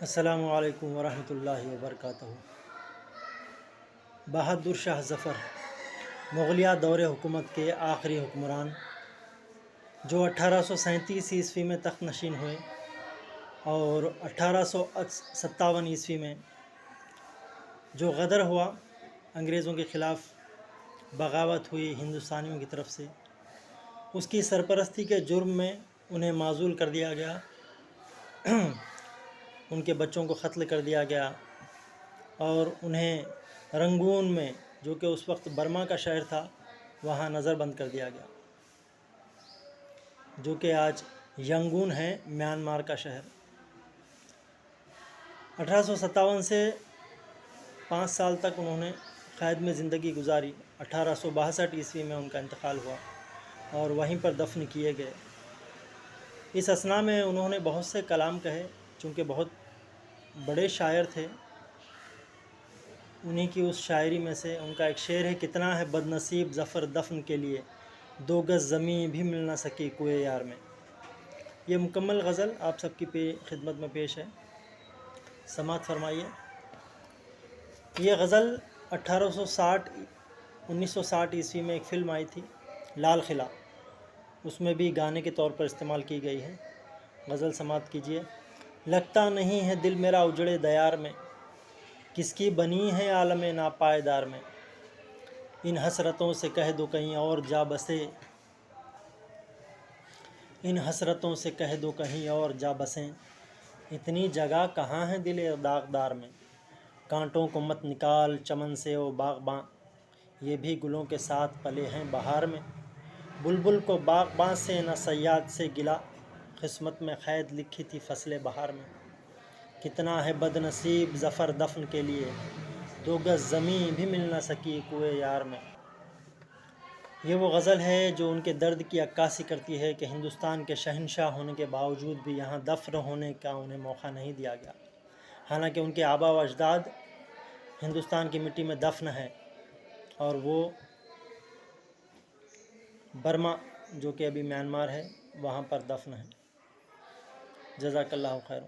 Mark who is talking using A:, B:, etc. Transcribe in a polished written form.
A: السلام علیکم ورحمۃ اللہ وبرکاتہ۔ بہادر شاہ ظفر مغلیہ دور حکومت کے آخری حکمران جو 1837 عیسوی میں تخت نشین ہوئے اور 1857 عیسوی میں جو غدر ہوا، انگریزوں کے خلاف بغاوت ہوئی ہندوستانیوں کی طرف سے، اس کی سرپرستی کے جرم میں انہیں معزول کر دیا گیا، ان کے بچوں کو قتل کر دیا گیا اور انہیں رنگون میں، جو کہ اس وقت برما کا شہر تھا، وہاں نظر بند کر دیا گیا، جو کہ آج ینگون ہے، میانمار کا شہر۔ 1857 سے 5 سال تک انہوں نے قید میں زندگی گزاری۔ 1862 عیسوی میں ان کا انتقال ہوا اور وہیں پر دفن کیے گئے۔ اس اثناء میں انہوں نے بہت سے کلام کہے، چونکہ بہت بڑے شاعر تھے۔ انہی کی اس شاعری میں سے ان کا ایک شعر ہے: کتنا ہے بد نصیب ظفر دفن کے لیے، 2 گز زمین بھی مل نہ سکی کوئے یار میں۔ یہ مکمل غزل آپ سب کی خدمت میں پیش ہے، سماعت فرمائیے۔ یہ غزل 1960 عیسوی میں ایک فلم آئی تھی، لال قلعہ، اس میں بھی گانے کے طور پر استعمال کی گئی ہے۔ غزل سماعت کیجیے۔ لگتا نہیں ہے دل میرا اجڑے دیار میں، کس کی بنی ہے عالم ناپائیدار میں۔ ان حسرتوں سے کہہ دو کہیں اور جا بسے، ان حسرتوں سے کہہ دو کہیں اور جا بسیں، اتنی جگہ کہاں ہے دل داغدار میں۔ کانٹوں کو مت نکال چمن سے او باغباں، یہ بھی گلوں کے ساتھ پلے ہیں بہار میں۔ بلبل کو باغباں سے نہ صیاد سے گلا، قسمت میں قید لکھی تھی فصل بہار میں۔ کتنا ہے بد نصیب ظفر دفن کے لیے، 2 گز زمین بھی مل نہ سکی کوئے یار میں۔ یہ وہ غزل ہے جو ان کے درد کی عکاسی کرتی ہے کہ ہندوستان کے شہنشاہ ہونے کے باوجود بھی یہاں دفن ہونے کا انہیں موقع نہیں دیا گیا، حالانکہ ان کے آبا و اجداد ہندوستان کی مٹی میں دفن ہیں اور وہ برما، جو کہ ابھی میانمار ہے، وہاں پر دفن ہیں۔ جزاک اللہ خیر۔